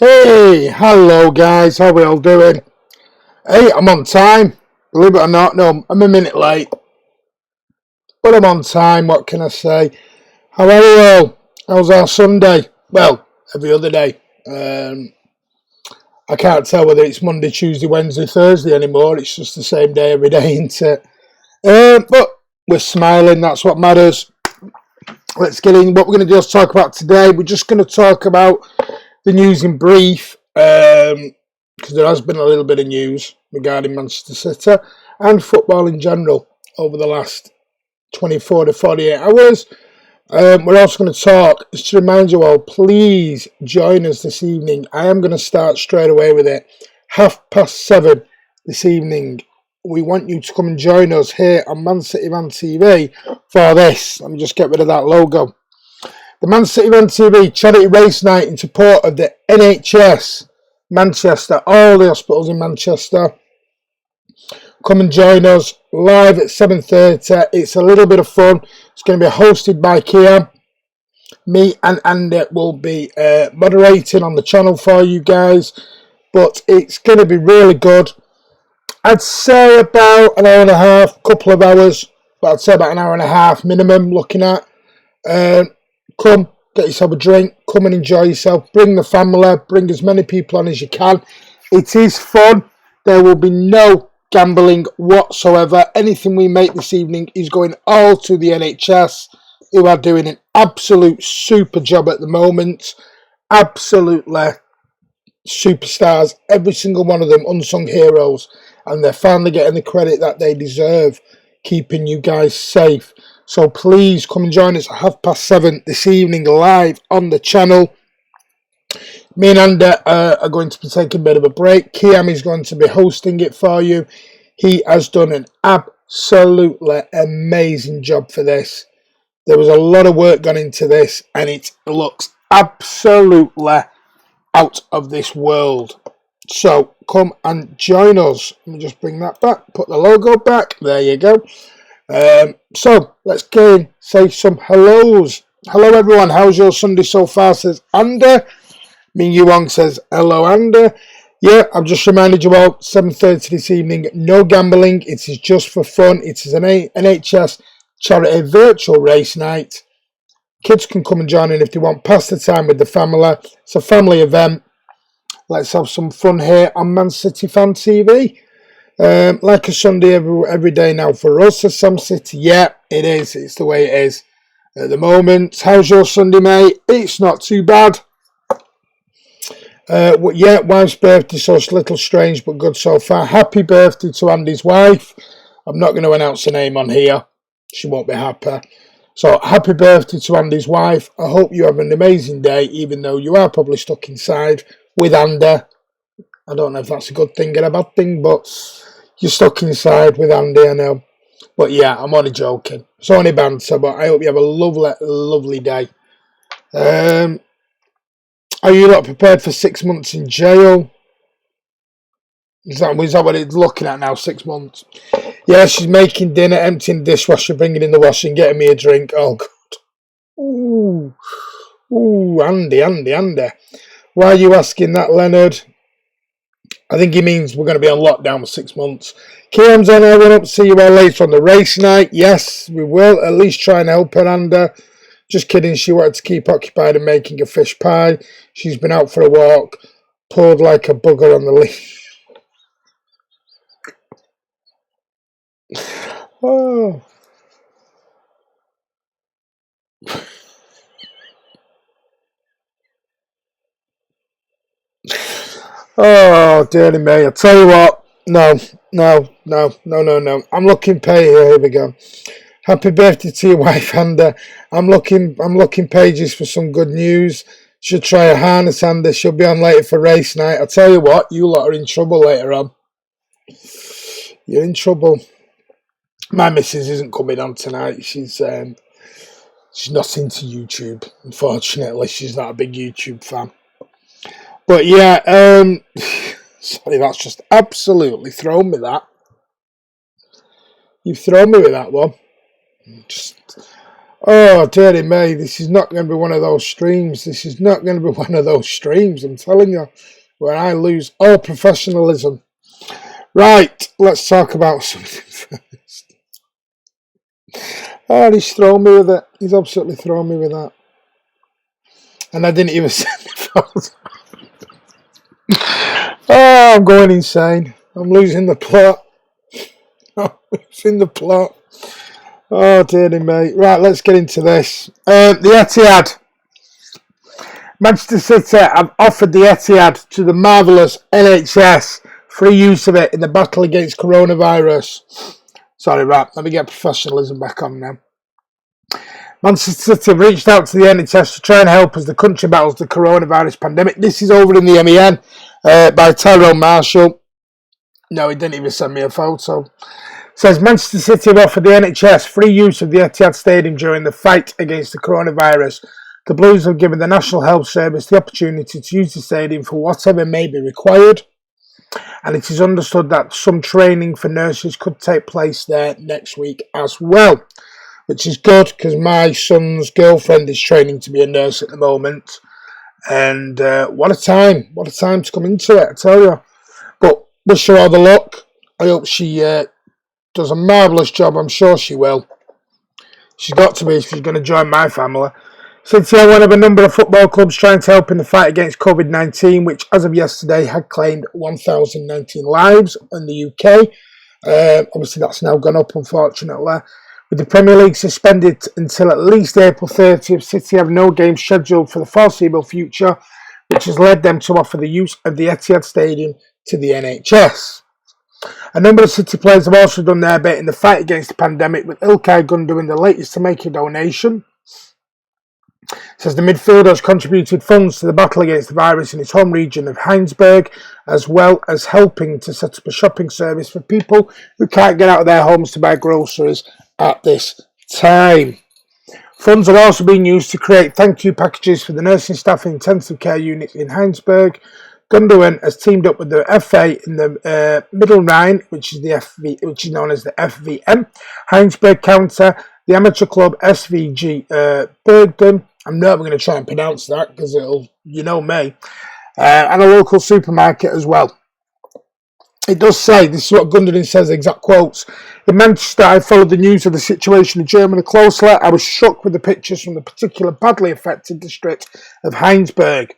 Hey, hello guys, how we all doing? Hey, I'm on time. Believe it or not, no, I'm a minute late, but I'm on time, what can I say? How are you all? How's our Sunday? Well, every other day. I can't tell whether it's Monday, Tuesday, Wednesday, Thursday anymore. It's just the same day every day, isn't it? But we're smiling, that's what matters. Let's get in. What we're going to just talk about today, we're just going to talk about the news in brief, because there has been a little bit of news regarding Manchester City and football in general over the last 24 to 48 hours. We're also going to talk, just to remind you all, please join us this evening. I am going to start straight away with it. 7:30 this evening. We want you to come and join us here on Man City Man TV for this. Let me just get rid of that logo. The Man City Man TV charity race night in support of the NHS Manchester, all the hospitals in Manchester. Come and join us live at 7:30. It's a little bit of fun. It's going to be hosted by Kia. Me and Andy will be moderating on the channel for you guys. But it's going to be really good. I'd say about an hour and a half, couple of hours. But I'd say about an hour and a half minimum looking at. Come, get yourself a drink, come and enjoy yourself. Bring the family, bring as many people on as you can. It is fun. There will be no gambling whatsoever. Anything we make this evening is going all to the NHS, who are doing an absolute super job at the moment. Absolutely superstars, every single one of them, unsung heroes, and they're finally getting the credit that they deserve, keeping you guys safe. So please come and join us at 7:30 this evening live on the channel. Me and Andy are going to be taking a bit of a break. Kiam is going to be hosting it for you. He has done an absolutely amazing job for this. There was a lot of work gone into this, and it looks absolutely out of this world. So come and join us. Let me just bring that back, put the logo back. There you go. So let's go and say some hellos. Hello everyone, how's your Sunday so far? Says Andy. Ming Yuang says hello Andy. Yeah, I've just reminded you all, 7:30 this evening, no gambling, it is just for fun. It is an NHS charity virtual race night. Kids can come and join in if they want, pass the time with the family. It's a family event. Let's have some fun here on Man City Fan TV. Like a Sunday every day now for us as Sam City. Yeah, it is. It's the way it is at the moment. How's your Sunday, mate? It's not too bad. Yeah, wife's birthday, so it's a little strange but good so far. Happy birthday to Andy's wife. I'm not going to announce her name on here. She won't be happy. So, happy birthday to Andy's wife. I hope you have an amazing day, even though you are probably stuck inside with Andy. I don't know if that's a good thing or a bad thing, but you're stuck inside with Andy, I know. But yeah, I'm only joking. It's only banter, but I hope you have a lovely, lovely day. Are you not prepared for 6 months in jail? Is that what it's looking at now, 6 months? Yeah, she's making dinner, emptying the dishwasher, bringing in the washing, getting me a drink. Oh, God. Ooh, Andy. Why are you asking that, Leonard? I think he means we're going to be on lockdown for 6 months. Kiam's on her up. See you all later on the race night. Yes, we will. At least try and help her, Andy. Just kidding. She wanted to keep occupied and making a fish pie. She's been out for a walk. Poured like a bugger on the leaf. Oh. Oh, dearly me. I tell you what. No. I'm looking pay here. Here we go. Happy birthday to your wife, Andy. I'm looking pages for some good news. Should try a harness, Andy. She'll be on later for race night. I tell you what, you lot are in trouble later on. You're in trouble. My missus isn't coming on tonight. She's not into YouTube. Unfortunately, she's not a big YouTube fan. But yeah, sorry, that's just absolutely thrown me that. You've thrown me with that one. Just Oh, dearie me, this is not going to be one of those streams. This is not going to be one of those streams, I'm telling you, where I lose all professionalism. Right, let's talk about something first. Oh, he's thrown me with it. He's absolutely thrown me with that. And I didn't even send the photos. Oh, I'm going insane. I'm losing the plot. I'm losing the plot. Oh, dearie me. Right, let's get into this. The Etihad. Manchester City have offered the Etihad to the marvellous NHS free use of it in the battle against coronavirus. Sorry, right, let me get professionalism back on now. Manchester City have reached out to the NHS to try and help as the country battles the coronavirus pandemic. This is over in the MEN by Tyrone Marshall. No, he didn't even send me a photo. Says Manchester City have offered the NHS free use of the Etihad Stadium during the fight against the coronavirus. The Blues have given the National Health Service the opportunity to use the stadium for whatever may be required, and it is understood that some training for nurses could take place there next week as well, which is good because my son's girlfriend is training to be a nurse at the moment, and what a time to come into it, I tell you. But wish her all the luck. I hope she does a marvellous job. I'm sure she will. She's got to be if she's going to join my family. City are one of a number of football clubs trying to help in the fight against COVID-19, which as of yesterday had claimed 1,019 lives in the UK. Obviously that's now gone up, unfortunately. With the Premier League suspended until at least April 30th, City have no games scheduled for the foreseeable future, which has led them to offer the use of the Etihad Stadium to the NHS. A number of City players have also done their bit in the fight against the pandemic, with Ilkay Gundogan the latest to make a donation. Says the midfielder has contributed funds to the battle against the virus in his home region of Heinsberg, as well as helping to set up a shopping service for people who can't get out of their homes to buy groceries at this time. Funds are also being used to create thank you packages for the nursing staff in intensive care units in Heinsberg. Gundogan has teamed up with the FA in the Middle Rhine, which is known as the FVM, Heinsberg Counter, the amateur club SVG Bergdon. I'm never going to try and pronounce that because it'll, you know me, and a local supermarket as well. It does say, this is what Gundogan says, exact quotes. In Manchester, I followed the news of the situation in Germany closely. I was shocked with the pictures from the particular badly affected district of Heinsberg.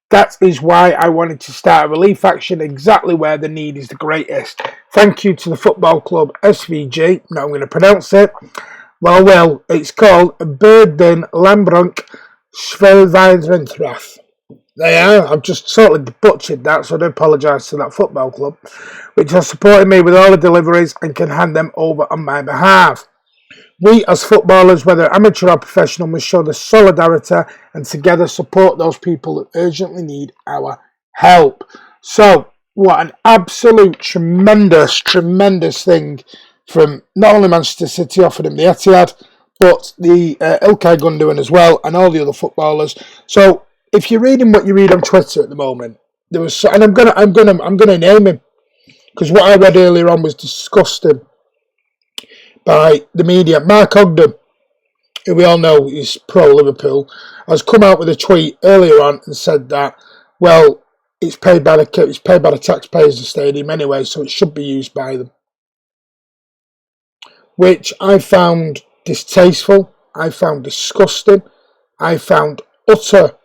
That is why I wanted to start a relief action exactly where the need is the greatest. Thank you to the football club SVG. Now I'm going to pronounce it. Well, it's called Berden Lambrunk Schwelweidrentrath. There, I've just totally butchered that, so I do apologise to that football club, which has supported me with all the deliveries and can hand them over on my behalf. We as footballers, whether amateur or professional, must show the solidarity and together support those people that urgently need our help. So, what an absolute tremendous thing from not only Manchester City offered him the Etihad, but the Ilkay Gundogan as well, and all the other footballers. So, if you're reading what you read on Twitter at the moment, there was, and I'm gonna name him because what I read earlier on was disgusting by the media. Mark Ogden, who we all know is pro-Liverpool, has come out with a tweet earlier on and said that, well, it's paid by the taxpayers of the stadium anyway, so it should be used by them. Which I found distasteful, I found disgusting, I found utter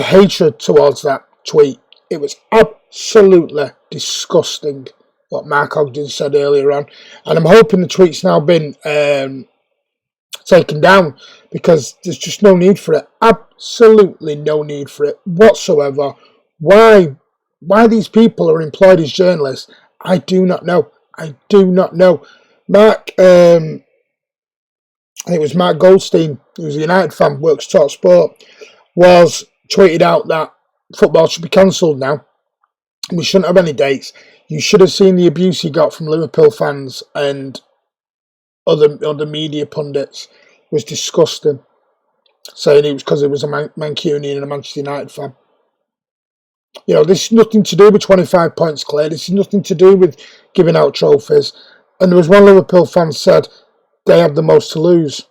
hatred towards that tweet. It was absolutely disgusting what Mark Ogden said earlier on, and I'm hoping the tweet's now been taken down because there's just no need for it. Absolutely no need for it whatsoever. Why these people are employed as journalists, I do not know. Mark, I think it was Mark Goldstein, who's a United fan, works Talk Sport, was tweeted out that football should be cancelled now. We shouldn't have any dates. You should have seen the abuse he got from Liverpool fans and other media pundits. It was disgusting. Saying it was because it was a Mancunian and a Manchester United fan. You know, this is nothing to do with 25 points clear. This is nothing to do with giving out trophies. And there was one Liverpool fan said, they have the most to lose.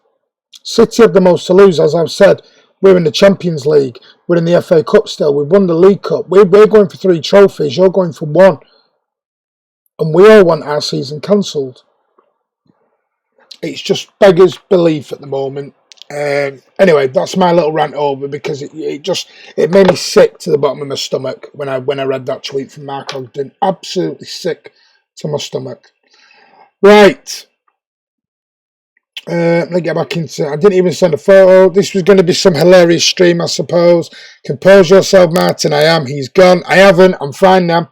City have the most to lose, as I've said. We're in the Champions League. We're in the FA Cup still. We've won the League Cup. We're going for 3 trophies. You're going for 1. And we all want our season cancelled. It's just beggars belief at the moment. Anyway, that's my little rant over, because it made me sick to the bottom of my stomach when I read that tweet from Mark Ogden. Absolutely sick to my stomach. Right. Let me get back into it. I didn't even send a photo. This was going to be some hilarious stream, I suppose. Compose yourself, Martin. I am. He's gone. I haven't. I'm fine now.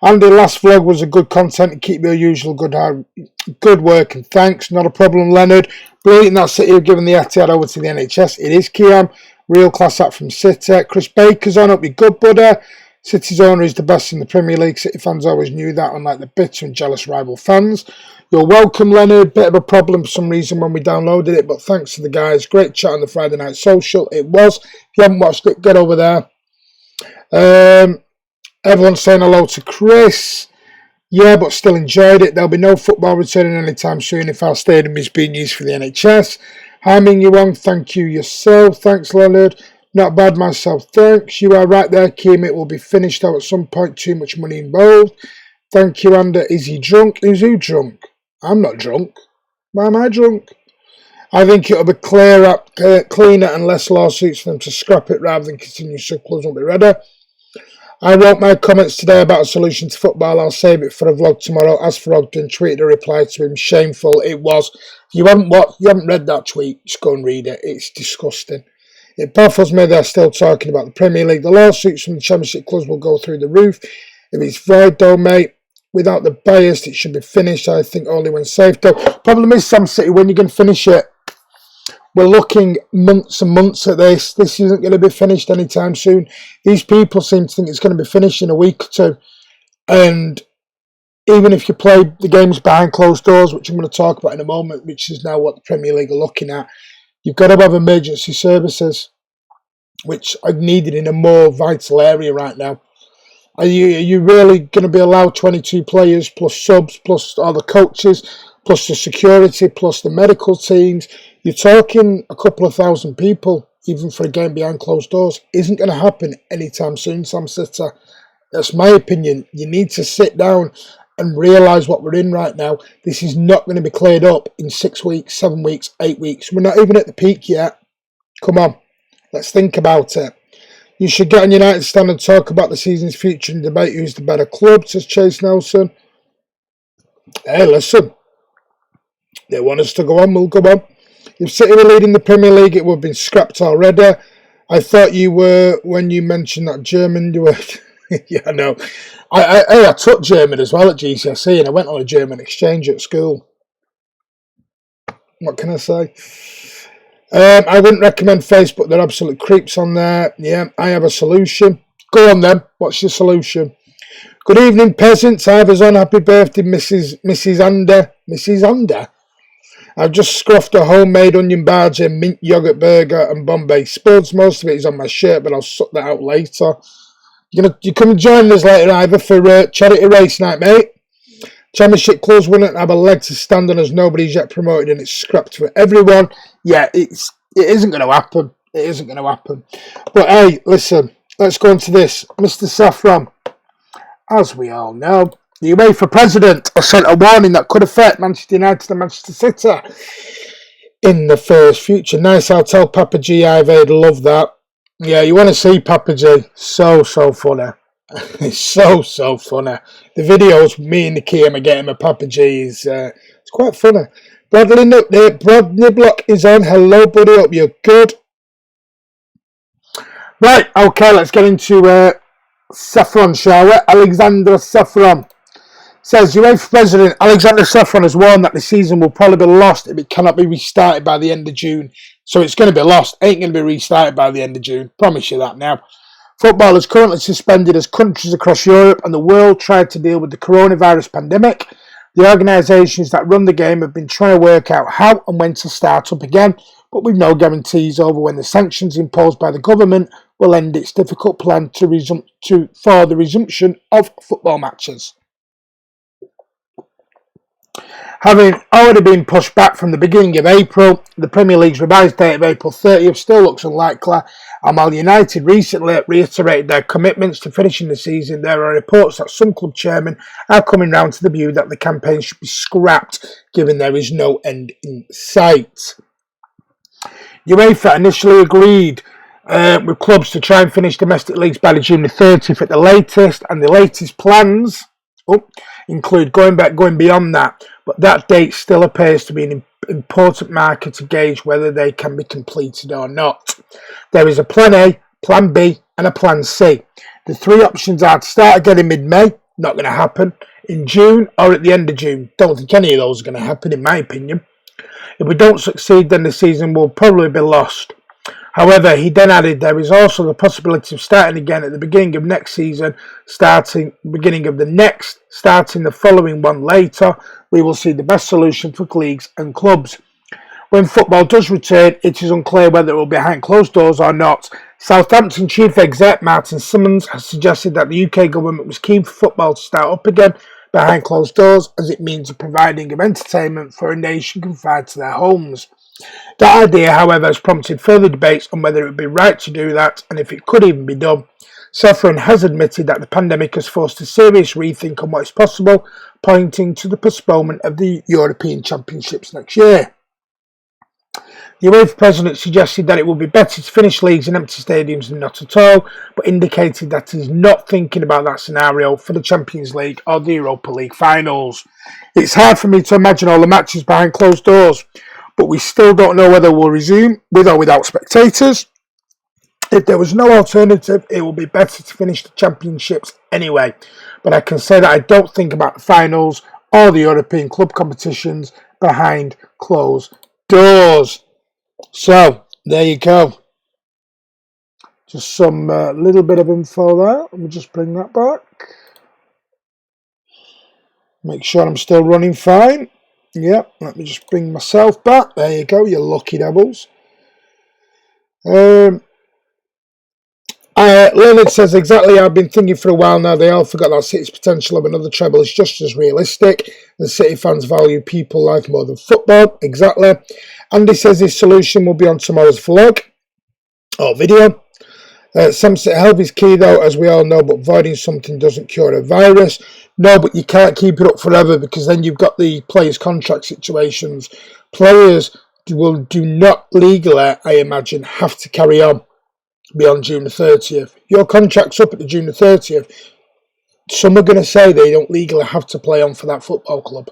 Andy, last vlog was a good content to keep your usual good work, and thanks. Not a problem, Leonard. Brilliant that City have given the Etihad over to the NHS. It is Kiam. Real class act from City. Chris Baker's on. Up with good, buddy. City's owner is the best in the Premier League. City fans always knew that, unlike the bitter and jealous rival fans. You're welcome, Leonard. Bit of a problem for some reason when we downloaded it, but thanks to the guys. Great chat on the Friday Night Social. It was. If you haven't watched it, get over there. Everyone's saying hello to Chris. Yeah, but still enjoyed it. There'll be no football returning anytime soon if our stadium is being used for the NHS. Hi, Ming Yuan. Thank you yourself. Thanks, Leonard. Not bad myself. Thanks. You are right there, Kim. It will be finished out at some point. Too much money involved. Thank you, Ander. Is he drunk? Is who drunk? I'm not drunk. Why am I drunk? I think it'll be cleaner and less lawsuits for them to scrap it rather than continue so clubs won't be ready. I wrote my comments today about a solution to football. I'll save it for a vlog tomorrow. As for Ogden, tweeted a reply to him. Shameful. It was. If you haven't read that tweet, just go and read it. It's disgusting. It baffles me they're still talking about the Premier League. The lawsuits from the Championship clubs will go through the roof. If it's void though, mate, without the bias, it should be finished. I think only when safe though. Problem is, Sam City, when you can finish it, we're looking months and months at this. This isn't going to be finished anytime soon. These people seem to think it's going to be finished in a week or 2. And even if you play the games behind closed doors, which I'm going to talk about in a moment, which is now what the Premier League are looking at, you've got to have emergency services, which are needed in a more vital area right now. Are you really going to be allowed 22 players plus subs, plus all the coaches, plus the security, plus the medical teams? You're talking a couple of thousand people, even for a game behind closed doors. Isn't going to happen anytime soon, Sam Sitter. That's my opinion. You need to sit down and realise what we're in right now. This is not going to be cleared up in 6 weeks, 7 weeks, 8 weeks. We're not even at the peak yet. Come on, let's think about it. You should get on United stand and talk about the season's future and debate who's the better club, says Chase Nelson. Hey, listen. They want us to go on, we'll go on. If City were leading the Premier League, it would have been scrapped already. I thought you were, when you mentioned that German, you were... Yeah, I know. I took German as well at GCSE, and I went on a German exchange at school. What can I say? I wouldn't recommend Facebook. They're absolute creeps on there. Yeah, I have a solution. Go on then. What's your solution? Good evening, peasants. Ivor's on. Happy birthday, Mrs. Ander. Mrs. Ander? I've just scruffed a homemade onion bhaji, mint yogurt burger and Bombay spuds. Most of it is on my shirt, but I'll sort that out later. You come and join us later, Ivor, for charity race night, mate. Championship clubs wouldn't have a leg to stand on as nobody's yet promoted and it's scrapped for everyone. Yeah, it isn't going to happen. It isn't going to happen. But hey, listen, let's go into this. Mr. Saffron, as we all know, the UEFA president has sent a warning that could affect Manchester United and Manchester City in the first future. Nice, I'll tell Papa G I'd love that. Yeah, you want to see Papa G. So funny. It's so funny. The videos me and the Kim are getting with Papa G is it's quite funny. Brad Niblock is on. Hello, buddy. Hope you're good. Right, okay, let's get into Saffron, shall we? Alexander Saffron says, UEFA President Alexander Saffron has warned that the season will probably be lost if it cannot be restarted by the end of June. So it's going to be lost. Ain't going to be restarted by the end of June. Promise you that now. Football is currently suspended as countries across Europe and the world try to deal with the coronavirus pandemic. The organisations that run the game have been trying to work out how and when to start up again, but with no guarantees over when the sanctions imposed by the government will end its difficult plan for the resumption of football matches. Having already been pushed back from the beginning of April, the Premier League's revised date of April 30th still looks unlikely, and while United recently reiterated their commitments to finishing the season, there are reports that some club chairmen are coming round to the view that the campaign should be scrapped, given there is no end in sight. UEFA initially agreed with clubs to try and finish domestic leagues by June the 30th at the latest, and the latest plans include going beyond that, but that date still appears to be an important marker to gauge whether they can be completed or not. There is a plan A, plan B, and a plan C. The three options are to start again in mid-May, not going to happen, in June or at the end of June. Don't think any of those are going to happen, in my opinion. If we don't succeed, then the season will probably be lost. However, he then added there is also the possibility of starting again at the beginning of next season, starting the following one later. We will see the best solution for leagues and clubs. When football does return, it is unclear whether it will be behind closed doors or not. Southampton chief exec Martin Simmons has suggested that the UK government was keen for football to start up again behind closed doors, as it means of providing of entertainment for a nation confined to their homes. That idea, however, has prompted further debates on whether it would be right to do that and if it could even be done. Sovereign has admitted that the pandemic has forced a serious rethink on what is possible, pointing to the postponement of the European Championships next year. The UEFA president suggested that it would be better to finish leagues in empty stadiums than not at all, but indicated that he is not thinking about that scenario for the Champions League or the Europa League finals. It's hard for me to imagine all the matches behind closed doors, but we still don't know whether we'll resume with or without spectators. If there was no alternative, it would be better to finish the championships anyway. But I can say that I don't think about the finals or the European club competitions behind closed doors. So, there you go. Just some little bit of info there. Let me just bring that back. Make sure I'm still running fine. Yep, let me just bring myself back. There you go, you lucky devils. Leonard says, exactly, I've been thinking for a while now. They all forgot that City's potential of another treble is just as realistic. The City fans value people life more than football. Exactly. Andy says his solution will be on tomorrow's vlog or video. Sam said health is key though, as we all know, but avoiding something doesn't cure a virus. No, but you can't keep it up forever, because then you've got the players' contract situations. Players do not legally, I imagine, have to carry on beyond June the 30th. Your contract's up at the June the 30th. Some are going to say they don't legally have to play on for that football club.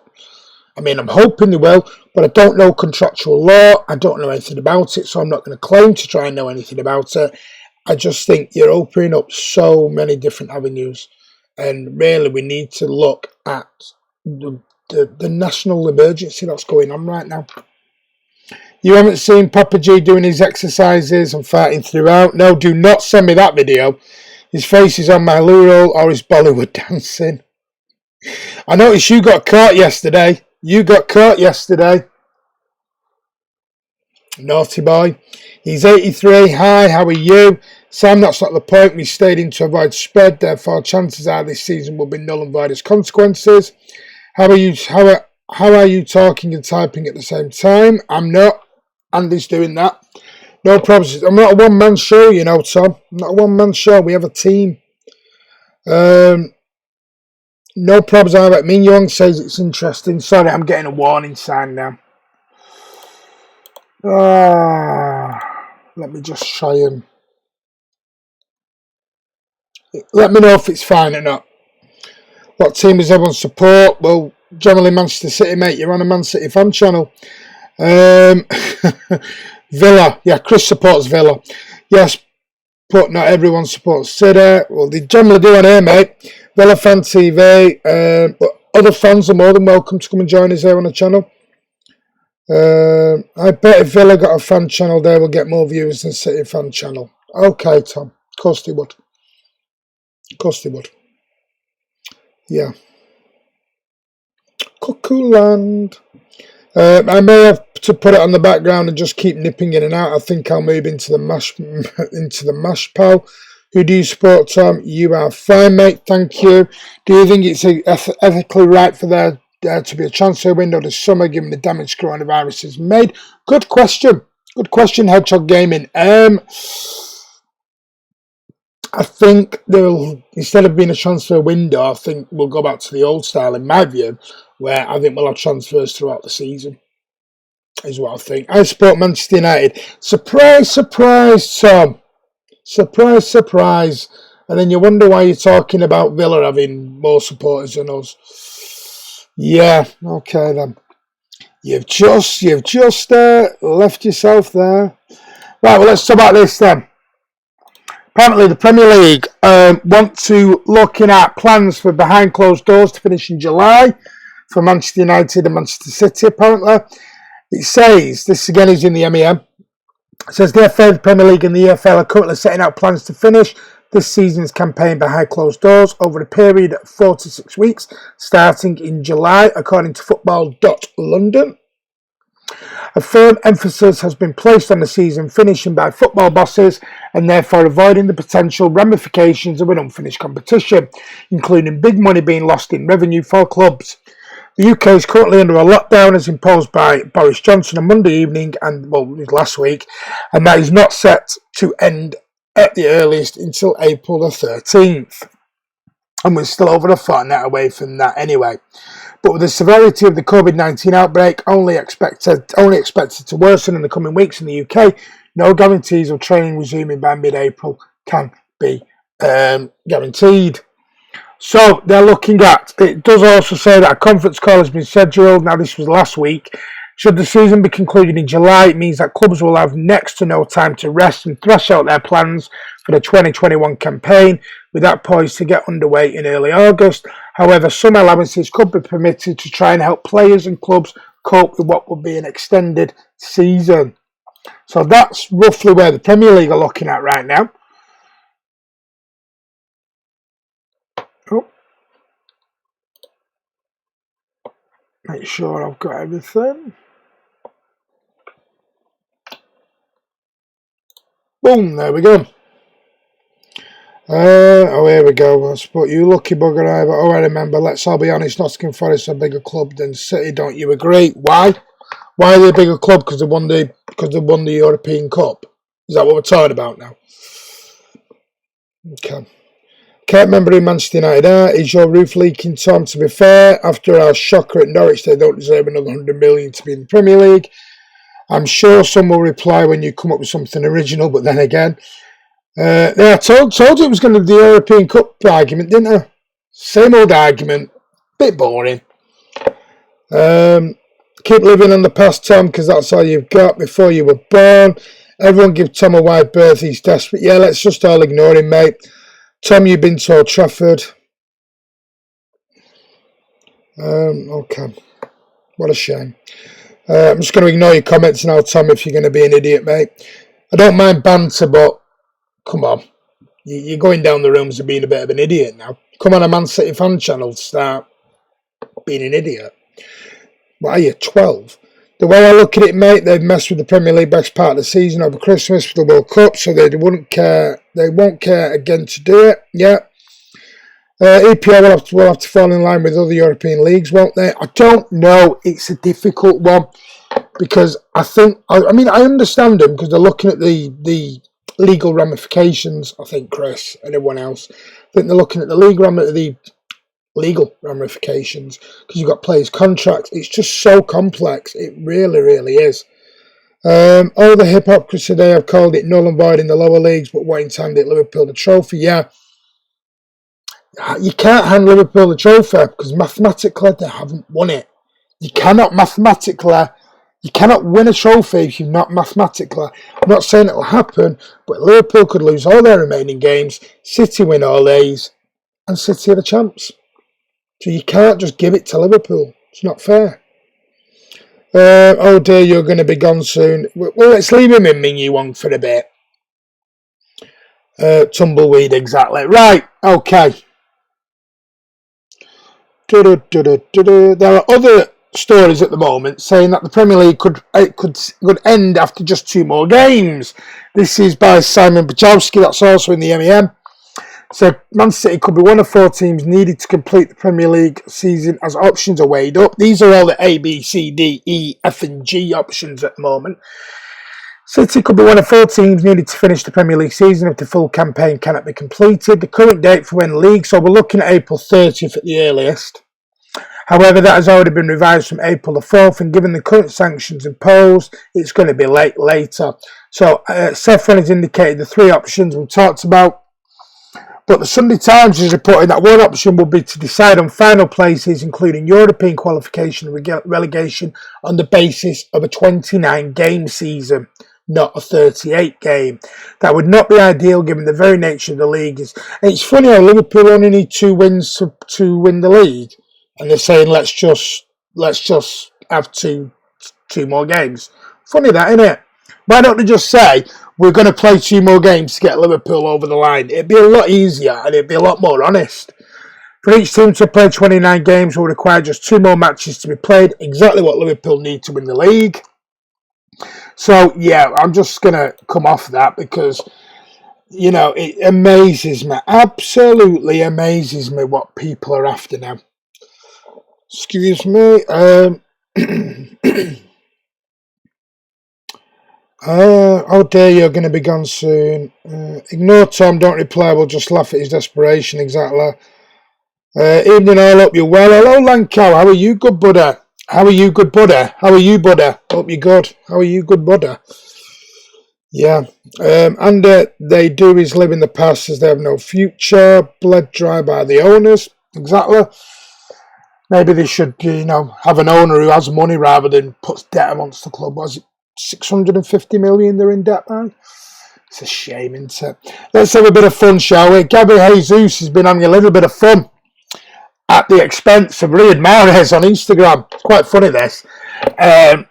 I mean, I'm hoping they will, but I don't know contractual law. I don't know anything about it, so I'm not going to claim to try and know anything about it. I just think you're opening up so many different avenues, and really we need to look at the national emergency that's going on right now. You haven't seen Papa G doing his exercises and fighting throughout? No, do not send me that video. His face is on my loo roll or his Bollywood dancing. I noticed you got caught yesterday. Naughty boy. He's 83. Hi, how are you? Sam, that's not the point. We stayed in to avoid spread. Therefore, chances are this season will be null and void as consequences. How are you talking and typing at the same time? I'm not. Andy's doing that. No problems. I'm not a one-man show, you know, Tom. I'm not a one-man show. We have a team. No problems either. Min Young says it's interesting. Sorry, I'm getting a warning sign now. Let me just try and... Let me know if it's fine or not. What team does everyone support? Well, generally Manchester City, mate. You're on a Man City fan channel. Villa. Yeah, Chris supports Villa. Yes, but not everyone supports City. Well, they generally do on here, mate. Villa Fan TV. But other fans are more than welcome to come and join us here on the channel. I bet if Villa got a fan channel, they will get more viewers than City fan channel. Okay, Tom. Of course they would. Yeah. Cuckoo Land. I may have to put it on the background and just keep nipping in and out. I think I'll move into the mash pal. Who do you support, Tom? You are fine, mate. Thank you. Do you think it's ethically right for their to be a transfer window this summer, given the damage coronavirus has made? Good question. Good question, Hedgehog Gaming. I think they'll, instead of being a transfer window, I think we'll go back to the old style, in my view, where I think we'll have transfers throughout the season, is what I think. I support Manchester United. Surprise, surprise, Tom. Surprise, surprise. And then you wonder why you're talking about Villa having more supporters than us. Yeah, okay then. You've just left yourself there. Right, well, let's talk about this then. Apparently, the Premier League want to looking at plans for behind closed doors to finish in July for Manchester United and Manchester City, apparently. It says, this again is in the MEM, it says the FA, the Premier League and the EFL are currently setting out plans to finish this season's campaign behind closed doors over a period of 4 to 6 weeks, starting in July, according to Football.London. A firm emphasis has been placed on the season finishing by football bosses and therefore avoiding the potential ramifications of an unfinished competition, including big money being lost in revenue for clubs. The UK is currently under a lockdown as imposed by Boris Johnson on Monday evening, and well, last week, and that is not set to end at the earliest until April the 13th. And we're still over a fortnight away from that anyway. But with the severity of the COVID-19 outbreak only expected to worsen in the coming weeks in the UK, no guarantees of training resuming by mid-April can be guaranteed. So they're looking at, it does also say that a conference call has been scheduled. Now this was last week. Should the season be concluded in July, it means that clubs will have next to no time to rest and thresh out their plans for the 2021 campaign, with that poised to get underway in early August. However, some allowances could be permitted to try and help players and clubs cope with what will be an extended season. So that's roughly where the Premier League are looking at right now. Oh. Make sure I've got everything. Boom, there we go. Here we go. I suppose you lucky bugger. I remember. Let's all be honest. Nottingham Forest are a bigger club than City. Don't you agree? Why? Why are they a bigger club? Because they won the European Cup. Is that what we're talking about now? Okay. Can't remember who Manchester United are. Is your roof leaking, Tom? To be fair, after our shocker at Norwich, they don't deserve another 100 million to be in the Premier League. I'm sure some will reply when you come up with something original, but then again, I told you it was going to be the European Cup argument, didn't I? Same old argument. Bit boring. Keep living on the past, Tom, because that's all you've got before you were born. Everyone give Tom a wide berth. He's desperate. Yeah, let's just all ignore him, mate. Tom, you've been to Old Trafford. Okay. What a shame. I'm just going to ignore your comments now, Tom, if you're going to be an idiot, mate. I don't mind banter, but come on. You're going down the rooms of being a bit of an idiot now. Come on a Man City fan channel to start being an idiot. What are you, 12? The way I look at it, mate, they've messed with the Premier League best part of the season over Christmas for the World Cup, so they wouldn't care. They won't care again to do it. Yeah. EPL will have to fall in line with other European leagues, won't they? I don't know. It's a difficult one because I understand them because they're looking at the legal ramifications. I think Chris and everyone else. I think they're looking at the legal ramifications because you've got players' contracts. It's just so complex. It really, really is. All the hypocrites today have called it null and void in the lower leagues, but waiting time to get Liverpool the trophy. Yeah. You can't hand Liverpool the trophy because mathematically they haven't won it. You cannot win a trophy if you're not mathematically. I'm not saying it'll happen, but Liverpool could lose all their remaining games, City win all these, and City are the champs. So you can't just give it to Liverpool. It's not fair. Oh dear, you're going to be gone soon. Well, let's leave him in Ming Wong for a bit. Tumbleweed, exactly. Right, okay. There are other stories at the moment saying that the Premier League could end after just 2 more games. This is by Simon Bajowski, that's also in the MEM. So Man City could be one of 4 teams needed to complete the Premier League season as options are weighed up. These are all the A, B, C, D, E, F and G options at the moment. City could be one of 4 teams needed to finish the Premier League season if the full campaign cannot be completed. The current date for when league, so we're looking at April 30th at the earliest. However, that has already been revised from April the 4th, and given the current sanctions imposed, it's going to be later. So, Sefron has indicated the 3 options we talked about, but the Sunday Times is reporting that one option will be to decide on final places, including European qualification and relegation, on the basis of a 29-game season, not a 38-game. That would not be ideal given the very nature of the league. And it's funny how Liverpool only need 2 wins to win the league. And they're saying let's just have two more games. Funny that, isn't it? Why don't they just say we're going to play 2 more games to get Liverpool over the line? It'd be a lot easier and it'd be a lot more honest. For each team to play 29 games will require just 2 more matches to be played. Exactly what Liverpool need to win the league. So yeah, I'm just going to come off that because it amazes me, absolutely amazes me what people are after now. Excuse me. How dare you're going to be gone soon. Ignore Tom, don't reply, we'll just laugh at his desperation, exactly. Evening all, hope you're well. Hello Lancow, how are you, good buddy? How are you, good buddy? Hope you're good. How are you, good buddy? Yeah. And they do is live in the past as they have no future, bled dry by the owners, exactly. Maybe they should, have an owner who has money rather than puts debt amongst the club. Was it 650 million they're in debt now? It's a shame, isn't it? Let's have a bit of fun, shall we? Gabby Jesus has been having a little bit of fun at the expense of Riyad Mahrez on Instagram. It's quite funny, this. Riyad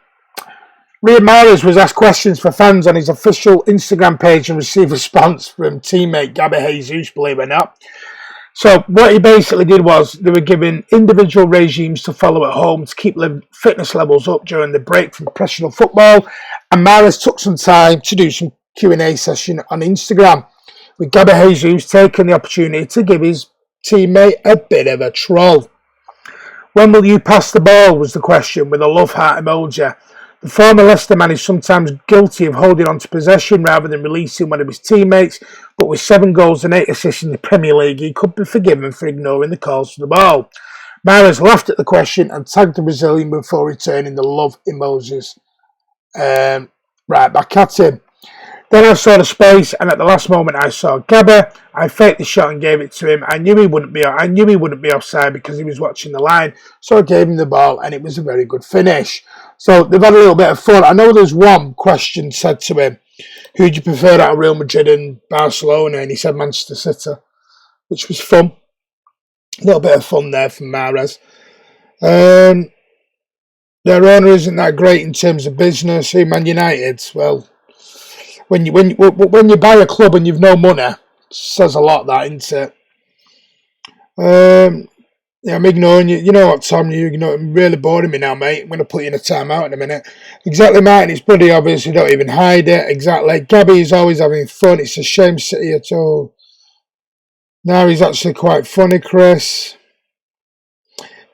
Mahrez was asked questions for fans on his official Instagram page and received a response from teammate Gabby Jesus, believe it or not. So what he basically did was they were given individual regimes to follow at home to keep fitness levels up during the break from professional football. And Mahrez took some time to do some Q&A session on Instagram, with Gabby Jesus taking the opportunity to give his teammate a bit of a troll. When will you pass the ball, was the question, with a love heart emoji. The former Leicester man is sometimes guilty of holding on to possession rather than releasing one of his teammates, but with 7 goals and 8 assists in the Premier League, he could be forgiven for ignoring the calls for the ball. Mahrez laughed at the question and tagged the Brazilian before returning the love emojis. Right back at him. Then I saw the space, and at the last moment I saw Gabby. I faked the shot and gave it to him. I knew he wouldn't be offside because he was watching the line, so I gave him the ball, and it was a very good finish. So they've had a little bit of fun. I know there's one question said to him, who do you prefer out of Real Madrid and Barcelona? And he said Manchester City, which was fun. A little bit of fun there from Mahrez. Their owner isn't that great in terms of business. Who, Man United? Well, when you buy a club and you've no money, it says a lot, that, isn't it? Yeah, I'm ignoring you. You know what, Tom? You're really boring me now, mate. I'm going to put you in a timeout in a minute. Exactly, Martin. It's bloody obvious. You don't even hide it. Exactly. Gabby is always having fun. It's a shame City at all. Now he's actually quite funny, Chris.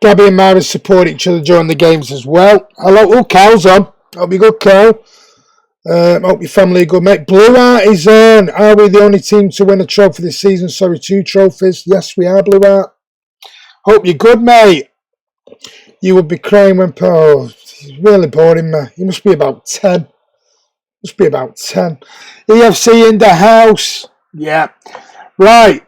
Gabby and Mahrez support each other during the games as well. Hello, Cal's on. Hope you're good, Cal. Hope your family are good, mate. Blue Art is on. Are we the only team to win a trophy this season? Sorry, 2 trophies. Yes, we are, Blue Art. Hope you're good, mate. You would be crying when... Oh, it's really boring, me. You must be about 10. EFC in the house. Yeah. Right.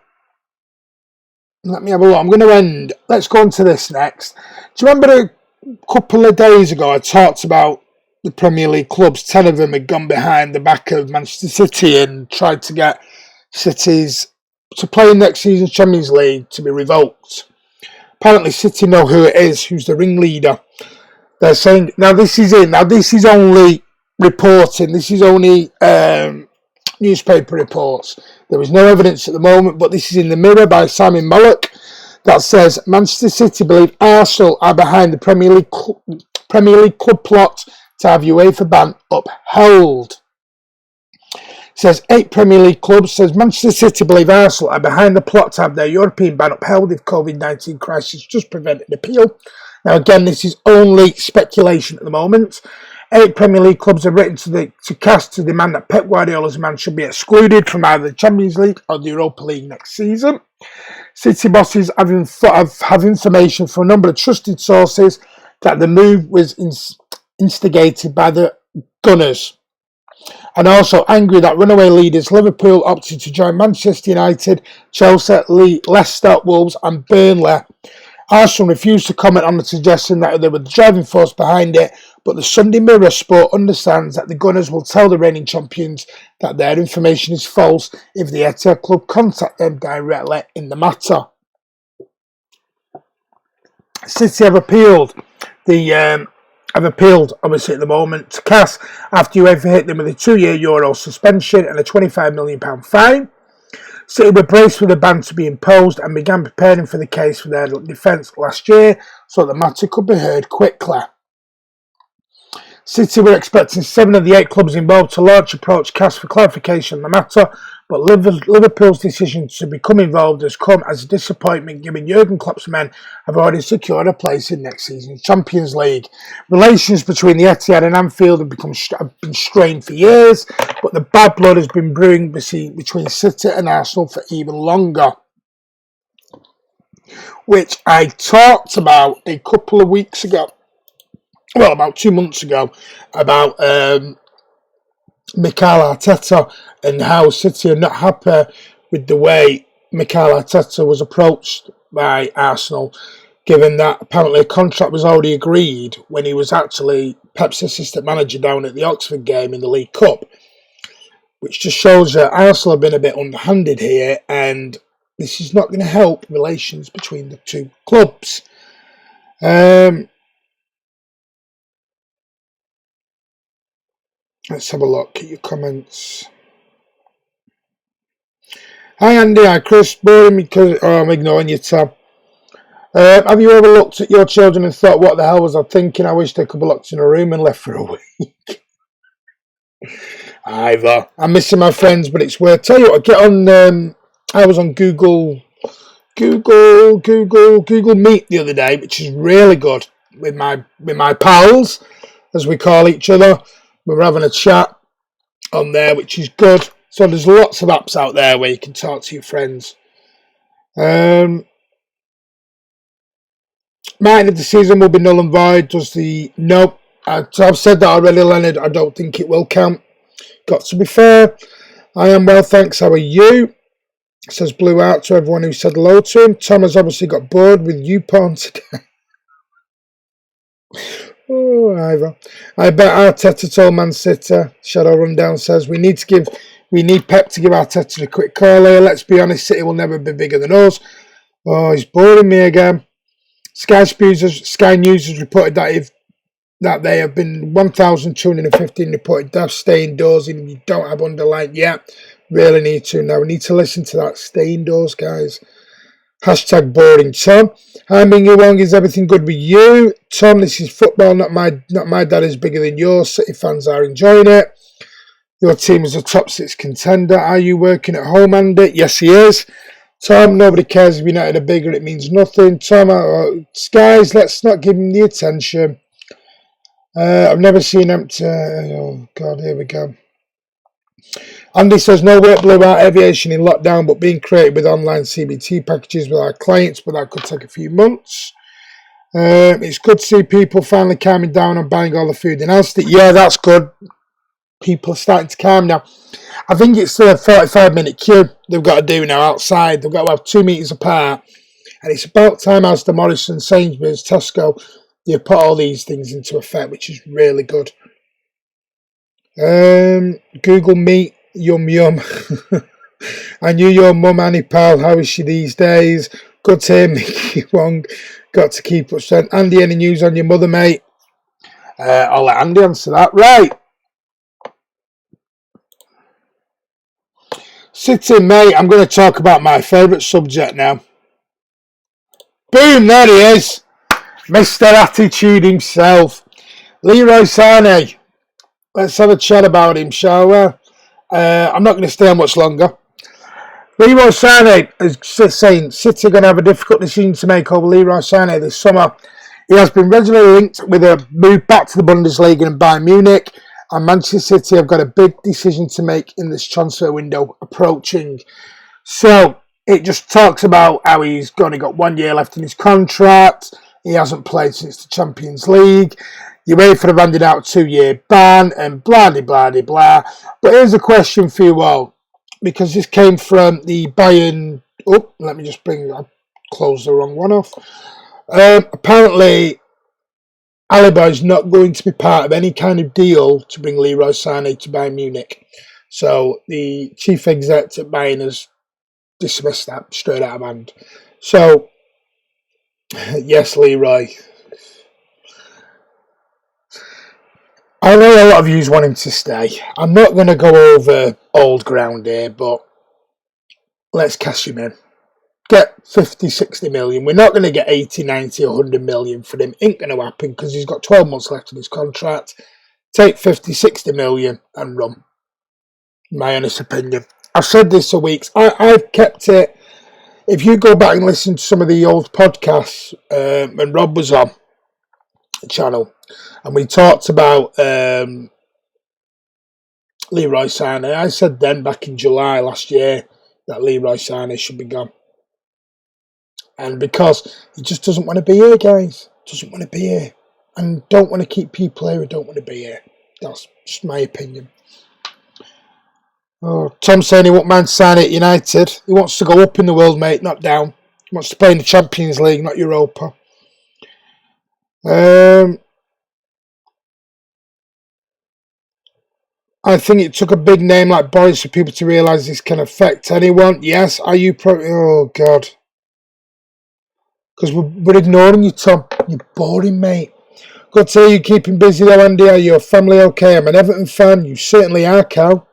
Let me have a look. I'm going to end. Let's go on to this next. Do you remember a couple of days ago I talked about the Premier League clubs? 10 of them had gone behind the back of Manchester City and tried to get City's to play in next season's Champions League to be revoked. Apparently City know who it is, who's the ringleader. They're saying, now this is only reporting, this is only newspaper reports. There is no evidence at the moment, but this is in the Mirror by Simon Mullock that says Manchester City believe Arsenal are behind the Premier League club plot to have UEFA ban upheld. Says 8 Premier League clubs. Says Manchester City believe Arsenal are behind the plot to have their European ban upheld if COVID-19 crisis just prevented appeal. Now again, this is only speculation at the moment. 8 Premier League clubs have written to CAS to demand that Pep Guardiola's man should be excluded from either the Champions League or the Europa League next season. City bosses have information from a number of trusted sources that the move was instigated by the Gunners, and also angry that runaway leaders Liverpool opted to join Manchester United, Chelsea, Leicester, Wolves and Burnley. Arsenal refused to comment on the suggestion that they were the driving force behind it, but the Sunday Mirror Sport understands that the Gunners will tell the reigning champions that their information is false if the Etihad club contact them directly in the matter. City have appealed obviously at the moment to CAS after UEFA hit them with a 2-year Euro suspension and a £25 million fine. City were braced for the ban to be imposed and began preparing for the case for their defence last year so the matter could be heard quickly. City were expecting 7 of the 8 clubs involved to launch approach CAS for clarification on the matter, but Liverpool's decision to become involved has come as a disappointment given Jurgen Klopp's men have already secured a place in next season's Champions League. Relations between the Etihad and Anfield have been strained for years, but the bad blood has been brewing between City and Arsenal for even longer, which I talked about a couple of weeks ago. Well, about 2 months ago, about Mikel Arteta and how City are not happy with the way Mikel Arteta was approached by Arsenal, given that apparently a contract was already agreed when he was actually Pep's assistant manager down at the Oxford game in the League Cup, which just shows that Arsenal have been a bit underhanded here, and this is not going to help relations between the two clubs. Let's have a look at your comments. Hi Andy, hi Chris. Boring because I'm ignoring you, Tom. Have you ever looked at your children and thought, what the hell was I thinking? I wish they could be locked in a room and left for a week. Either. I'm missing my friends, but it's worth. Tell you what, get on. I was on Google Meet the other day, which is really good with my pals, as we call each other. We were having a chat on there, which is good. So there's lots of apps out there where you can talk to your friends. Martin, if the season will be null and void, no. I've said that already, Leonard. I don't think it will count. Got to be fair. I am well, thanks. How are you? Says Blue out to everyone who said hello to him. Tom has obviously got bored with you porn today. Oh, either. I bet Arteta told Man City. Shadow Rundown says we need Pep to give Arteta a quick call here. Let's be honest, City will never be bigger than us. Oh, he's boring me again. Sky News has reported that they have been 1,215 reported deaths. Stay indoors, and if you don't have underline yet, really need to now. We need to listen to that. Stay indoors, guys. Hashtag boring Tom. Hi Mingy Wong, is everything good with you? Tom, this is football, not my dad is bigger than yours. City fans are enjoying it. Your team is a top 6 contender. Are you working at home, Andy? Yes, he is. Tom, nobody cares if United are bigger, it means nothing. Tom, guys, let's not give him the attention. I've never seen empty. Oh, God, here we go. Andy says, no work blew out aviation in lockdown, but being creative with online CBT packages with our clients, but that could take a few months. It's good to see people finally calming down and buying all the food in Alston. Yeah, that's good. People are starting to calm now. I think it's the 45-minute queue they've got to do now outside. They've got to have 2 metres apart. And it's about time Asda, Morrison, Sainsbury's, Tesco, you put all these things into effect, which is really good. Google Meet, yum yum. I knew your mum, Annie pal. How is she these days? Good to hear Mickey Wong. Got to keep up strength. Andy, any news on your mother, mate? I'll let Andy answer that. Right. City, mate. I'm going to talk about my favourite subject now. Boom, there he is. Mr. Attitude himself. Leroy Sané. Let's have a chat about him, shall we? I'm not going to stay on much longer. Leroy Sané is saying City are going to have a difficult decision to make over Leroy Sané this summer. He has been regularly linked with a move back to the Bundesliga and Bayern Munich, and Manchester City have got a big decision to make in this transfer window approaching. So it just talks about how he's only got 1 year left in his contract. He hasn't played since the Champions League. UEFA have handed out a 2-year ban and blah, blah, blah, blah. But here's a question for you all, because this came from the Bayern. Oh, let me just I closed the wrong one off. Apparently, Alaba is not going to be part of any kind of deal to bring Leroy Sané to Bayern Munich. So the chief exec at Bayern has dismissed that straight out of hand. So, yes, Leroy. I know a lot of you want him to stay. I'm not going to go over old ground here, but let's cash him in. Get 50, 60 million. We're not going to get 80, 90, 100 million for him. Ain't going to happen because he's got 12 months left in his contract. Take 50, 60 million and run. My honest opinion. I've said this for weeks. I've kept it. If you go back and listen to some of the old podcasts when Rob was on the channel, and we talked about Leroy Sané, I said then back in July last year that Leroy Sané should be gone. And because he just doesn't want to be here, guys. Doesn't want to be here. And don't want to keep people here who don't want to be here. That's just my opinion. Oh, Tom saying he won't mind signing at United. He wants to go up in the world, mate, not down. He wants to play in the Champions League, not Europa. I think it took a big name like Boris for people to realise this can affect anyone. Yes, are you oh, God. Because we're ignoring you, Tom. You're boring, mate. Good to hear you keeping busy though, Andy. Are your family okay? I'm an Everton fan. You certainly are, Cal.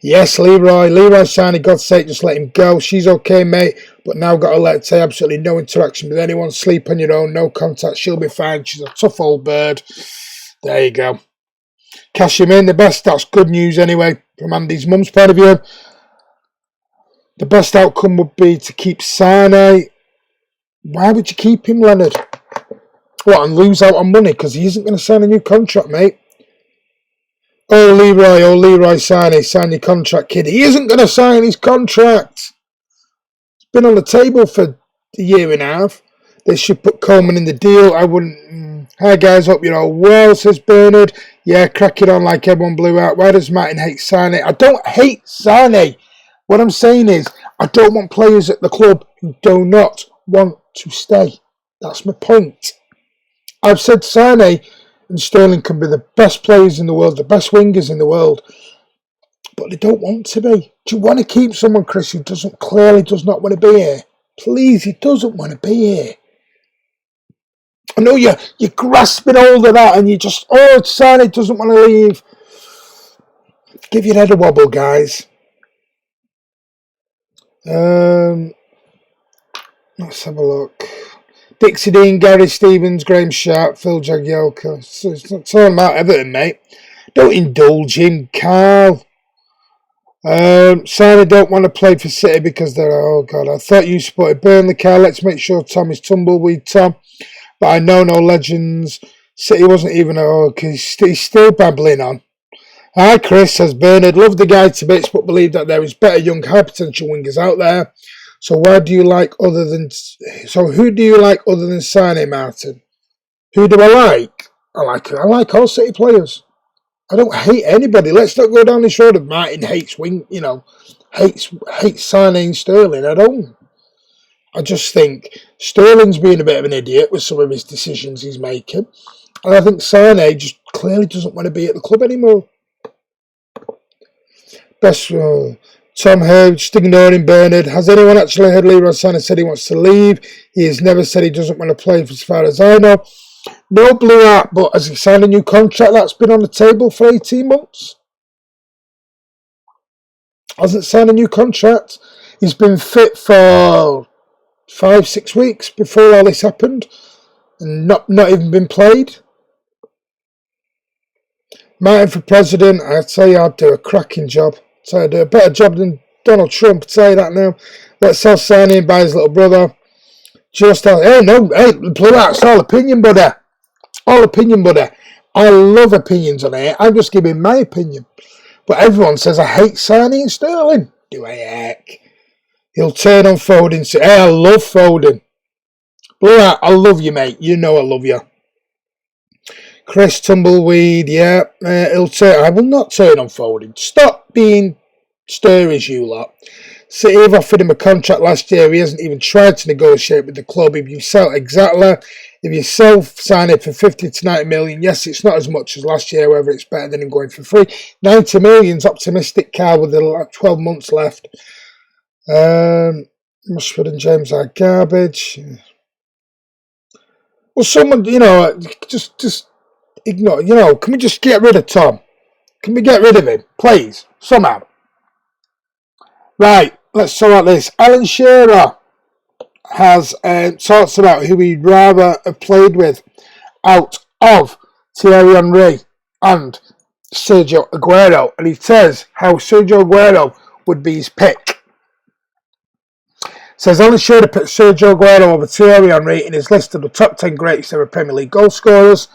Yes, Leroy Sané, God's sake, just let him go. She's okay, mate, but now got to let her say absolutely no interaction with anyone. Sleep on your own, no contact. She'll be fine. She's a tough old bird. There you go. Cash him in, the best. That's good news anyway, from Andy's mum's point of view. The best outcome would be to keep Sané. Why would you keep him, Leonard? What, and lose out on money? Because he isn't going to sign a new contract, mate. Oh, Leroy Sané, sign your contract, kid. He isn't going to sign his contract. It's been on the table for a year and a half. They should put Coleman in the deal. I wouldn't. Hi, guys. Hope you're all well, says Bernard. Yeah, crack it on like everyone blew out. Why does Martin hate Sané? I don't hate Sané. What I'm saying is, I don't want players at the club who do not want to stay. That's my point. I've said Sané and Sterling can be the best players in the world, the best wingers in the world, but they don't want to be. Do you want to keep someone, Chris, who clearly does not want to be here? Please, he doesn't want to be here. I know you're grasping hold of that and you just, Sané doesn't want to leave. Give your head a wobble, guys. Let's have a look. Dixie Dean, Gary Stevens, Graham Sharp, Phil Jagielka. It's all about Everton, mate. Don't indulge him, Carl. Sané don't want to play for City because they're... Oh, God, I thought you supported Burnley, Carl. Let's make sure Tom is tumbleweed, Tom. But I know no legends. City wasn't even... Oh, he's still babbling on. Hi, Chris, says Bernard. Love the guy to bits, but believe that there is better young high potential wingers out there. So who do you like other than Sané, Martin? Who do I like? I like all City players. I don't hate anybody. Let's not go down this road of Martin hates hates Sané and Sterling. I don't. I just think Sterling's being a bit of an idiot with some of his decisions he's making. And I think Sané just clearly doesn't want to be at the club anymore. Best Tom Herb, just ignoring Bernard. Has anyone actually heard Leroy Sané said he wants to leave? He has never said he doesn't want to play, as far as I know. No blew out, but has he signed a new contract that's been on the table for 18 months? Hasn't signed a new contract. He's been fit for 5-6 weeks before all this happened and not even been played. Martin for president, I'd say I'd do a cracking job. So I'd do a better job than Donald Trump, I'd say that now. Let's all sign in by his little brother. Hey, Blue Art's all opinion, buddy. All opinion, buddy. I love opinions on it. I'm just giving my opinion. But everyone says I hate signing Sterling. Do I heck? He'll turn on Foden. Say, hey, I love Foden. Blue Art, I love you, mate. You know I love you. Chris Tumbleweed, yeah. He'll turn. I will not turn on Foden. Stop being stirrish, you lot. City have offered him a contract last year. He hasn't even tried to negotiate with the club. If you self-sign it for 50 to 90 million, yes, it's not as much as last year, however, it's better than him going for free. 90 million's optimistic, Carl, with 12 months left. Rushford and James are garbage. Well, someone, just ignore, can we just get rid of Tom? Can we get rid of him, please, somehow? Right, let's sort out this. Alan Shearer has talks about who he'd rather have played with out of Thierry Henry and Sergio Aguero. And he says how Sergio Aguero would be his pick. Says Alan Shearer put Sergio Aguero over Thierry Henry in his list of the top 10 greatest ever Premier League goal scorers.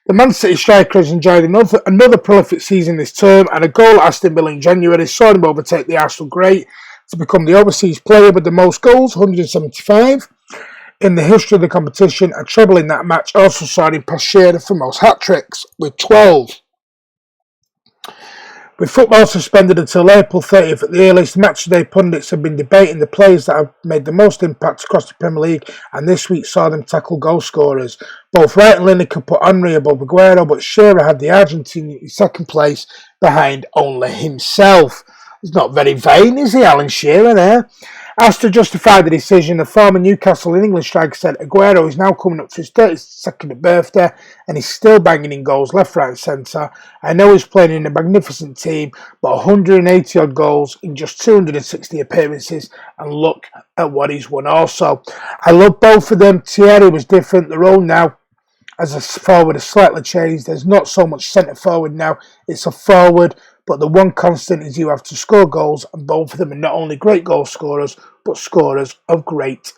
The Man City striker has enjoyed another prolific season this term, and a goal at Aston Villa in January saw him overtake the Arsenal great to become the overseas player with the most goals, 175, in the history of the competition. A treble in that match also saw him pass Shearer for most hat-tricks, with 12. With football suspended until April 30th at the earliest, matchday pundits have been debating the players that have made the most impact across the Premier League, and this week saw them tackle goal scorers. Both Wright and Lineker put Henry above Aguero, but Shearer had the Argentine in second place behind only himself. He's not very vain, is he, Alan Shearer there? Asked to justify the decision, the former Newcastle and England striker said Aguero is now coming up to his 32nd birthday and he's still banging in goals left, right and centre. I know he's playing in a magnificent team, but 180 odd goals in just 260 appearances, and look at what he's won also. I love both of them. Thierry was different. The role now as a forward has slightly changed. There's not so much centre forward now, it's a forward. But the one constant is you have to score goals, and both of them are not only great goal scorers, but scorers of great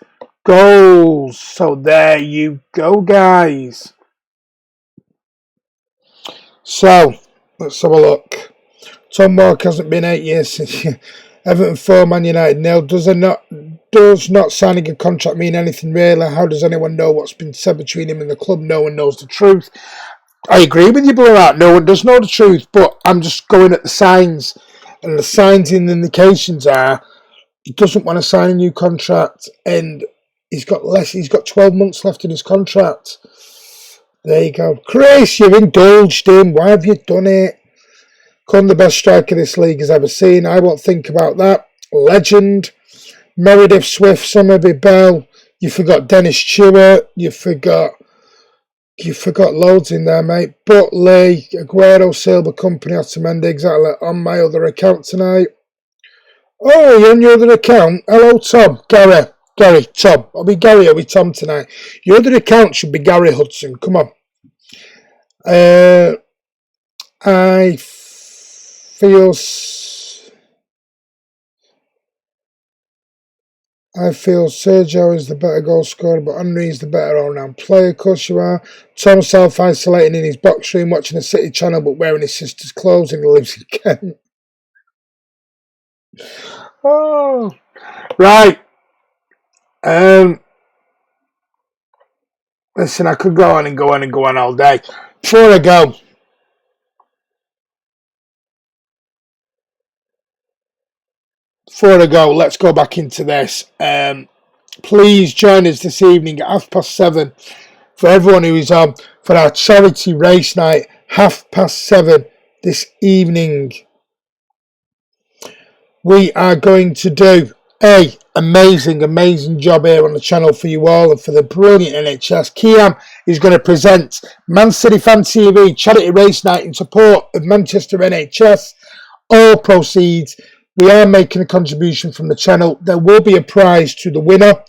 goals. So there you go, guys. So, let's have a look. Tom Walker hasn't been 8 years since Everton 4, Man United 0. Does not signing a contract mean anything really? How does anyone know what's been said between him and the club? No one knows the truth. I agree with you, Blue Art. No one does know the truth, but I'm just going at the signs. And the signs and indications are he doesn't want to sign a new contract, and he's got 12 months left in his contract. There you go. Chris, you've indulged him. Why have you done it? Come the best striker this league has ever seen. I won't think about that. Legend. Meredith Swift, Somerby Bell. You forgot Dennis Stewart. You forgot loads in there, mate. Butley, Aguero, Silver Company, Otamendi, exactly on my other account tonight. Oh, you're on your other account? Hello, Tom. Gary, Tom. I'll be Gary, I'll be Tom tonight. Your other account should be Gary Hudson. Come on. I feel Sergio is the better goal scorer, but Henry is the better all-round player. Of course you are. Tom self-isolating in his box room, watching a City channel, but wearing his sister's clothes, and he lives in Kent. Oh, right. Listen, I could go on and go on and go on all day. Before I go, let's go back into this. Please join us this evening at 7:30 for everyone who is on for our charity race night. 7:30 this evening. We are going to do a amazing job here on the channel for you all and for the brilliant NHS. Kiam is going to present Man City Fan TV charity race night in support of Manchester NHS. All proceeds. We are making a contribution from the channel. There will be a prize to the winner.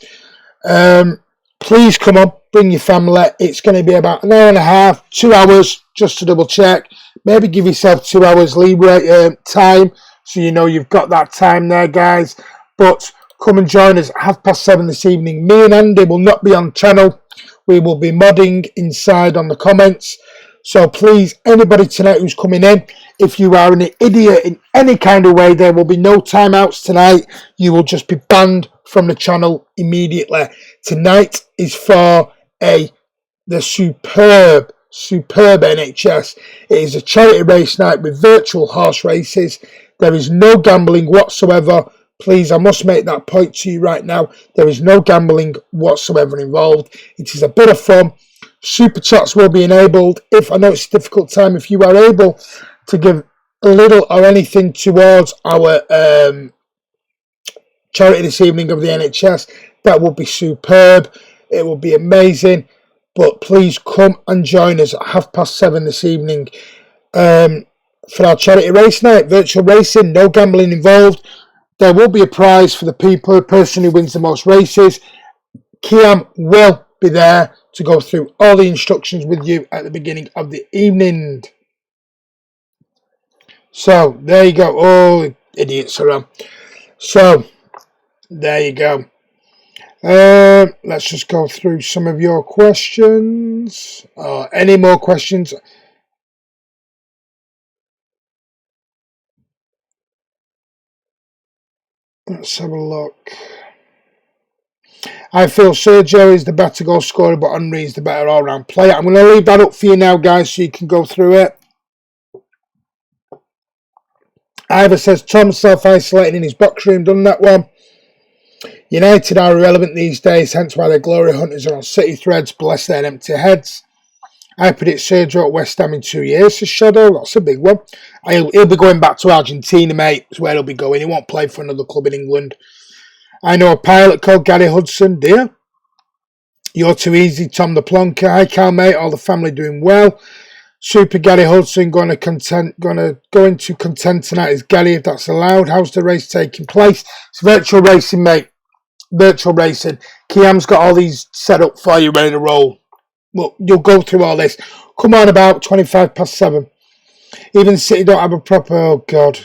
Please come on. Bring your family. It's going to be about an hour and a half, 2 hours, just to double check. Maybe give yourself 2 hours leeway time, so you know you've got that time there, guys. But come and join us at 7:30 this evening. Me and Andy will not be on channel. We will be modding inside on the comments. So please, anybody tonight who's coming in, if you are an idiot in any kind of way, there will be no timeouts tonight. You will just be banned from the channel immediately. Tonight is for the superb NHS. It is a charity race night with virtual horse races. There is no gambling whatsoever. Please, I must make that point to you right now. There is no gambling whatsoever involved. It is a bit of fun. Super chats will be enabled. If I know it's a difficult time, if you are able to give a little or anything towards our charity this evening of the NHS, that will be superb. It will be amazing. But please come and join us at 7:30 this evening for our charity race night. Virtual racing, no gambling involved. There will be a prize for the person who wins the most races. Kiam will be there to go through all the instructions with you at the beginning of the evening. So, there you go. Oh, idiots around. So, there you go. Let's just go through some of your questions. Any more questions? Let's have a look. I feel Sergio is the better goal scorer, but Henry is the better all-round player. I'm going to leave that up for you now, guys, so you can go through it. Ivor says, Tom self-isolating in his box room, done that one. United are irrelevant these days, hence why their glory hunters are on City threads, bless their empty heads. I predict Sergio at West Ham in 2 years, says Shadow. That's a big one. He'll be going back to Argentina, mate. That's where he'll be going. He won't play for another club in England. I know a pilot called Gary Hudson, dear. You're too easy, Tom the Plonker. Hi, Cal, mate. All the family doing well. Super Gary Hudson going to go into content tonight is Gary, if that's allowed. How's the race taking place? It's virtual racing, mate. Virtual racing. Kiam's got all these set up for you, ready to roll. Well, you'll go through all this. Come on, about 7:25. Even City don't have a proper... Oh, God.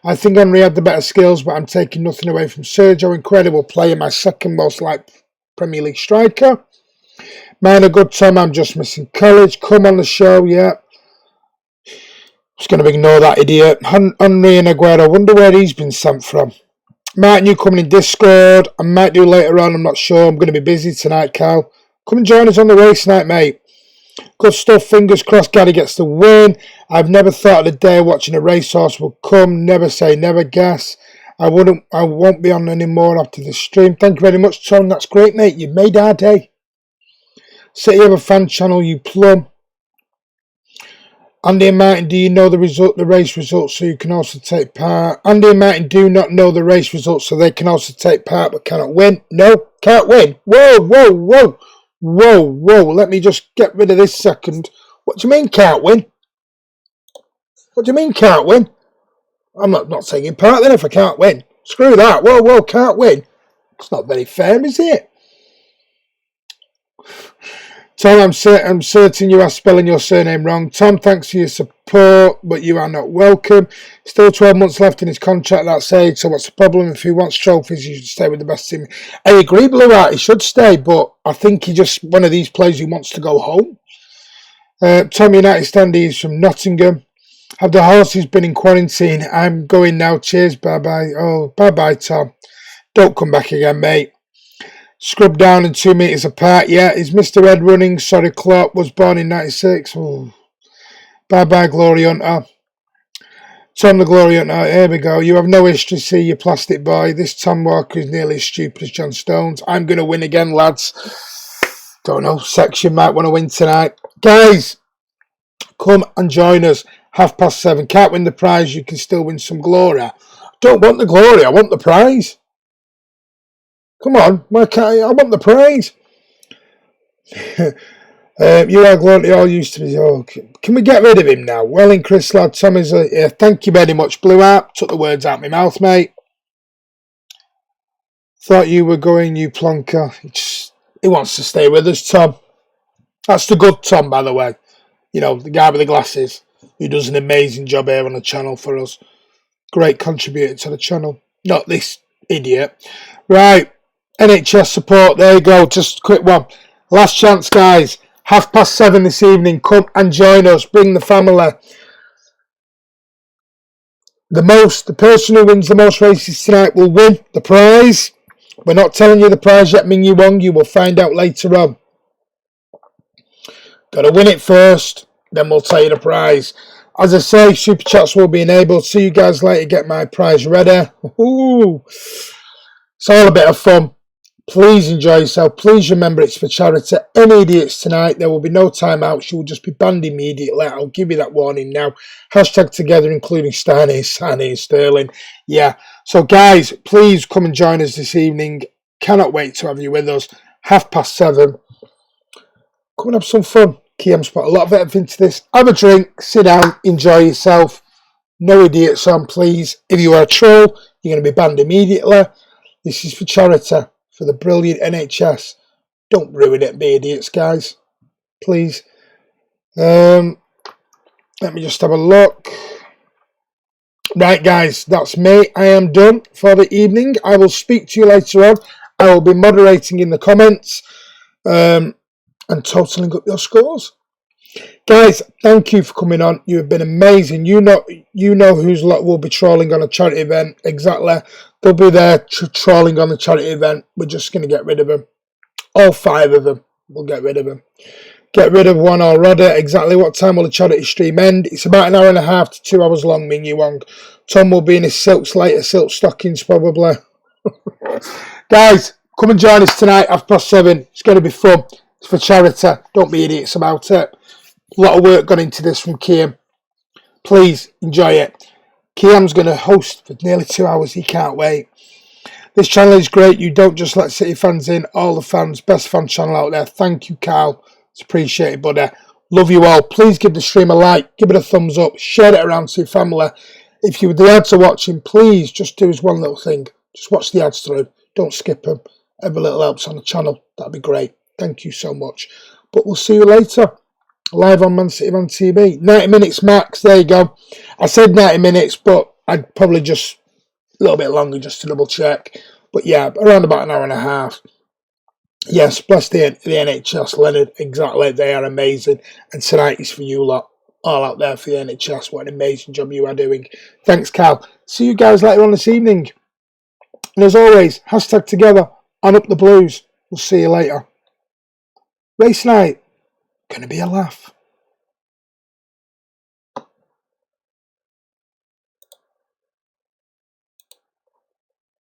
I think Henry had the better skills, but I'm taking nothing away from Sergio. Incredible player, my second most liked Premier League striker. Mine a good Tom, I'm just missing college. Come on the show, yeah. Just going to ignore that idiot. Henry and Aguero, wonder where he's been sent from. Martin, you coming in Discord. I might do later on, I'm not sure. I'm going to be busy tonight, Cal. Come and join us on the race night, mate. Good stuff, fingers crossed Gary gets the win. I've never thought of the day watching a racehorse would come. Never say never, guess. I won't be on anymore after the stream. Thank you very much, Tom. That's great, mate. You've made our day. City have a fan channel, you plum. Andy and Martin, do you know the race results so you can also take part? Andy and Martin do not know the race results so they can also take part but cannot win. No, can't win. Whoa, whoa, whoa. Whoa, whoa, let me just get rid of this second. What do you mean can't win? What do you mean can't win? I'm not taking part then if I can't win. Screw that. Whoa, whoa, can't win. It's not very fair, is it? Tom, I'm certain you are spelling your surname wrong. Tom, thanks for your support, but you are not welcome. Still 12 months left in his contract, that's age, so what's the problem? If he wants trophies, he should stay with the best team. I agree, Blue Art, he should stay, but I think he's just one of these players who wants to go home. Tom United Standy is from Nottingham. Have the horses been in quarantine? I'm going now. Cheers, bye-bye. Oh, bye-bye, Tom. Don't come back again, mate. Scrub down and 2 meters apart. Yeah, is Mr. Ed running? Sorry, Clark was born in 96. Oh. Bye-bye, Glory Hunter. Tom the Glory Hunter. Here we go. You have no history, see, you plastic boy. This Tom Walker is nearly as stupid as John Stones. I'm going to win again, lads. Don't know. Section might want to win tonight. Guys, come and join us. 7:30. Can't win the prize. You can still win some glory. I don't want the glory. I want the prize. Come on, why can't I want the praise? You are glory, all used to be. Oh, can we get rid of him now? Well, in Chris Lad, Tom is thank you very much, Blue App. Took the words out of my mouth, mate. Thought you were going, you plonker. He wants to stay with us, Tom. That's the good Tom, by the way. You know, the guy with the glasses who does an amazing job here on the channel for us. Great contributor to the channel. Not this idiot. Right. NHS support. There you go. Just a quick one. Last chance, guys. 7:30 this evening. Come and join us. Bring the family. The person who wins the most races tonight will win the prize. We're not telling you the prize yet, Ming Yu Wong. You will find out later on. Got to win it first, then we'll tell you the prize. As I say, super chats will be enabled. See you guys later. Get my prize ready. Ooh. It's all a bit of fun. Please enjoy yourself. Please remember it's for charity. Any idiots tonight, there will be no timeouts. You will just be banned immediately. I'll give you that warning now. Hashtag together, including Sani, and Sterling. Yeah. So, guys, please come and join us this evening. Cannot wait to have you with us. 7:30. Come and have some fun. Kiam's put a lot of effort into this. Have a drink, sit down, enjoy yourself. No idiots on, please. If you are a troll, you're going to be banned immediately. This is for charity, for the brilliant NHS. Don't ruin it, be idiots, guys. Please. Let me just have a look. Right, guys, that's me. I am done for the evening. I will speak to you later on. I will be moderating in the comments. And totaling up your scores. Guys, thank you for coming on. You have been amazing. You know whose lot will be trolling on a charity event. Exactly. They'll be there trolling on the charity event. We're just going to get rid of them. All 5 of them. We'll get rid of them. Get rid of one already. Exactly what time will the charity stream end? It's about an hour and a half to 2 hours long, Ming Yu Wong. Tom will be in his silk stockings probably. Guys, come and join us tonight, 7:30. It's going to be fun. It's for charity. Don't be idiots about it. A lot of work gone into this from Kiam. Please enjoy it. Kiam's going to host for nearly 2 hours. He can't wait. This channel is great. You don't just let City fans in. All the fans. Best fan channel out there. Thank you, Carl. It's appreciated, buddy. Love you all. Please give the stream a like. Give it a thumbs up. Share it around to your family. If you the ads are watching, please just do us one little thing. Just watch the ads through. Don't skip them. Every little helps on the channel. That'd be great. Thank you so much. But we'll see you later. Live on Man City Man TV. 90 minutes max. There you go. I said 90 minutes, but I'd probably just a little bit longer just to double check. But yeah, around about an hour and a half. Yes, bless the NHS, Leonard. Exactly. They are amazing. And tonight is for you lot. All out there for the NHS. What an amazing job you are doing. Thanks, Cal. See you guys later on this evening. And as always, hashtag together and up the blues. We'll see you later. Race night, gonna be a laugh.